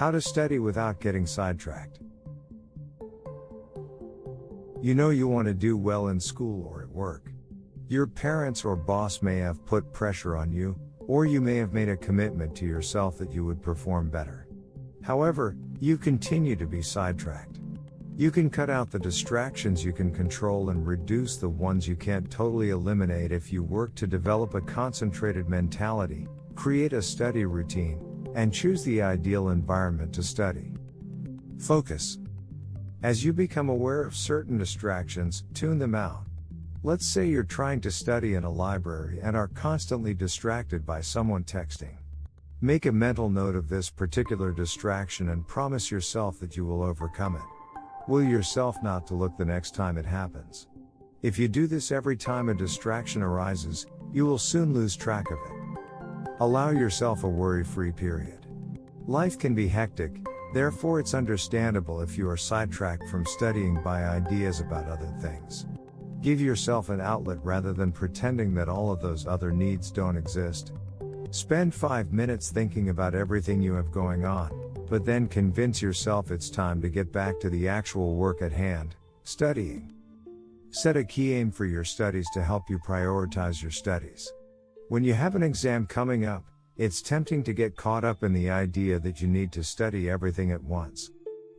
How to study without getting sidetracked. You know you want to do well in school or at work. Your parents or boss may have put pressure on you, or you may have made a commitment to yourself that you would perform better. However, you continue to be sidetracked. You can cut out the distractions you can control and reduce the ones you can't totally eliminate if you work to develop a concentrated mentality, create a study routine, and choose the ideal environment to study. Focus. As you become aware of certain distractions, tune them out. Let's say you're trying to study in a library and are constantly distracted by someone texting. Make a mental note of this particular distraction and promise yourself that you will overcome it. Will yourself not to look the next time it happens. If you do this every time a distraction arises, you will soon lose track of it. Allow yourself a worry-free period. Life can be hectic, therefore it's understandable if you are sidetracked from studying by ideas about other things. Give yourself an outlet rather than pretending that all of those other needs don't exist. Spend 5 minutes thinking about everything you have going on, but then convince yourself it's time to get back to the actual work at hand, studying. Set a key aim for your studies to help you prioritize your studies. When you have an exam coming up, it's tempting to get caught up in the idea that you need to study everything at once.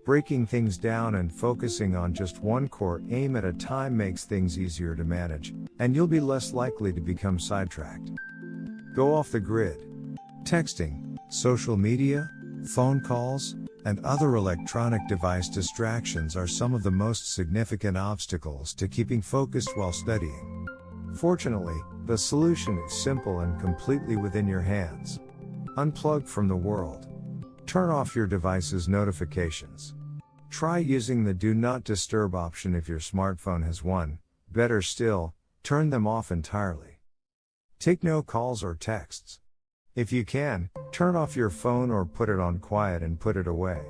Breaking things down and focusing on just one core aim at a time makes things easier to manage, and you'll be less likely to become sidetracked. Go off the grid. Texting, social media, phone calls, and other electronic device distractions are some of the most significant obstacles to keeping focused while studying. Fortunately, the solution is simple and completely within your hands. Unplug from the world. Turn off your device's notifications. Try using the Do Not Disturb option if your smartphone has one. Better still, turn them off entirely. Take no calls or texts. If you can, turn off your phone or put it on quiet and put it away.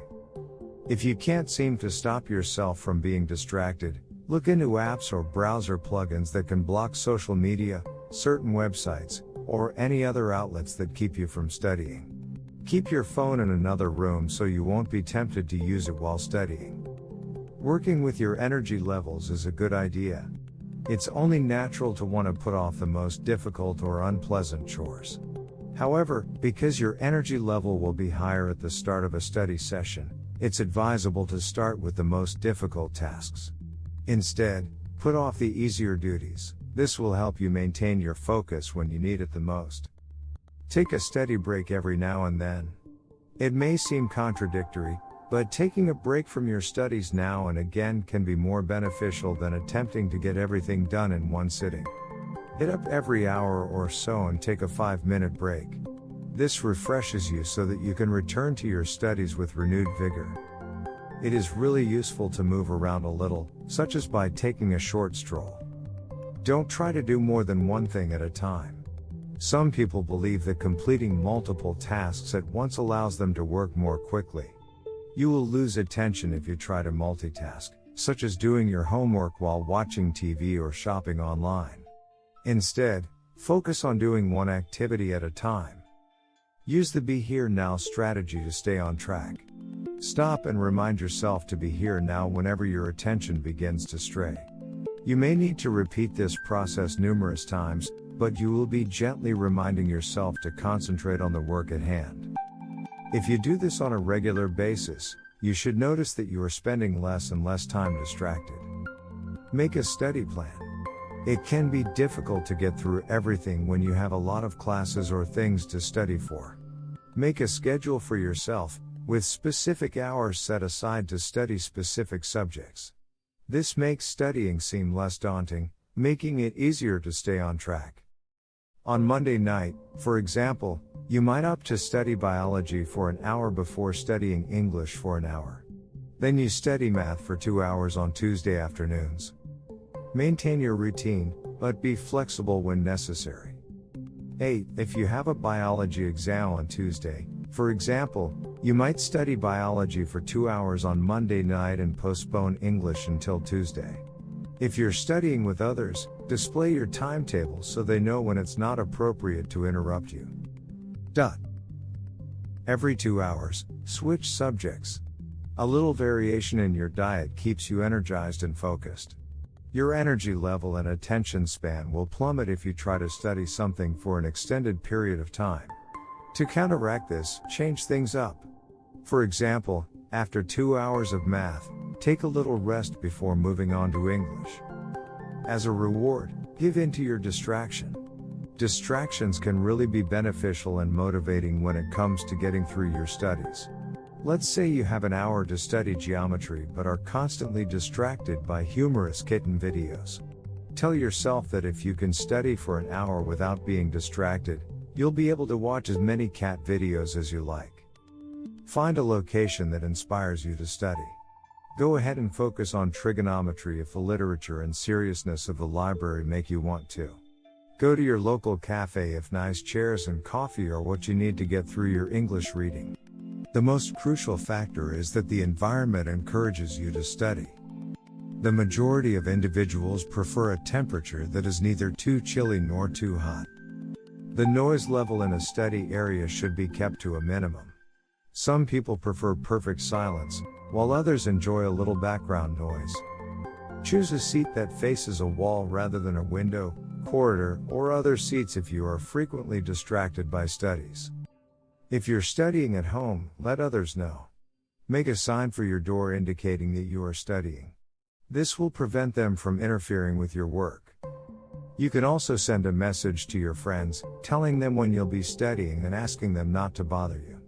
If you can't seem to stop yourself from being distracted, look into apps or browser plugins that can block social media, certain websites, or any other outlets that keep you from studying. Keep your phone in another room so you won't be tempted to use it while studying. Working with your energy levels is a good idea. It's only natural to want to put off the most difficult or unpleasant chores. However, because your energy level will be higher at the start of a study session, it's advisable to start with the most difficult tasks. Instead, put off the easier duties. This will help you maintain your focus when you need it the most. Take a study break every now and then. It may seem contradictory, but taking a break from your studies now and again can be more beneficial than attempting to get everything done in one sitting. Get up every hour or so and take a 5-minute break. This refreshes you so that you can return to your studies with renewed vigor. It is really useful to move around a little, such as by taking a short stroll. Don't try to do more than one thing at a time. Some people believe that completing multiple tasks at once allows them to work more quickly. You will lose attention if you try to multitask, such as doing your homework while watching TV or shopping online. Instead, focus on doing one activity at a time. Use the Be Here Now strategy to stay on track. Stop and remind yourself to be here now whenever your attention begins to stray. You may need to repeat this process numerous times, but you will be gently reminding yourself to concentrate on the work at hand. If you do this on a regular basis, you should notice that you are spending less and less time distracted. Make a study plan. It can be difficult to get through everything when you have a lot of classes or things to study for. Make a schedule for yourself, with specific hours set aside to study specific subjects. This makes studying seem less daunting, making it easier to stay on track. On Monday night, for example, you might opt to study biology for an hour before studying English for an hour. Then you study math for 2 hours on Tuesday afternoons. Maintain your routine, but be flexible when necessary. 8. If you have a biology exam on Tuesday, for example, you might study biology for 2 hours on Monday night and postpone English until Tuesday. If you're studying with others, display your timetable so they know when it's not appropriate to interrupt you. Every 2 hours, switch subjects. A little variation in your diet keeps you energized and focused. Your energy level and attention span will plummet if you try to study something for an extended period of time. To counteract this, change things up. For example, after 2 hours of math, take a little rest before moving on to English. As a reward, give in to your distraction. Distractions can really be beneficial and motivating when it comes to getting through your studies. Let's say you have an hour to study geometry but are constantly distracted by humorous kitten videos. Tell yourself that if you can study for an hour without being distracted, you'll be able to watch as many cat videos as you like. Find a location that inspires you to study. Go ahead and focus on trigonometry if the literature and seriousness of the library make you want to. Go to your local cafe if nice chairs and coffee are what you need to get through your English reading. The most crucial factor is that the environment encourages you to study. The majority of individuals prefer a temperature that is neither too chilly nor too hot. The noise level in a study area should be kept to a minimum. Some people prefer perfect silence, while others enjoy a little background noise. Choose a seat that faces a wall rather than a window, corridor, or other seats if you are frequently distracted by studies. If you're studying at home, let others know. Make a sign for your door indicating that you are studying. This will prevent them from interfering with your work. You can also send a message to your friends, telling them when you'll be studying and asking them not to bother you.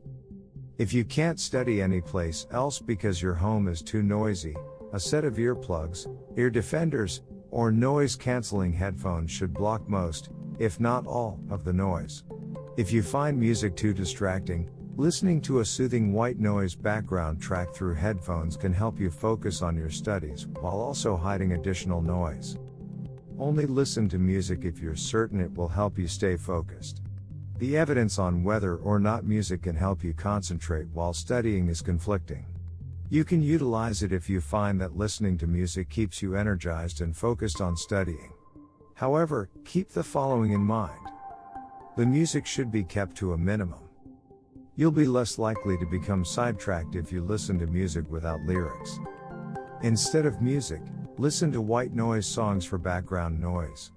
If you can't study anyplace else because your home is too noisy, a set of earplugs, ear defenders, or noise-canceling headphones should block most, if not all, of the noise. If you find music too distracting, listening to a soothing white noise background track through headphones can help you focus on your studies while also hiding additional noise. Only listen to music if you're certain it will help you stay focused. The evidence on whether or not music can help you concentrate while studying is conflicting. You can utilize it if you find that listening to music keeps you energized and focused on studying. However, keep the following in mind. The music should be kept to a minimum. You'll be less likely to become sidetracked if you listen to music without lyrics. Instead of music, listen to white noise songs for background noise.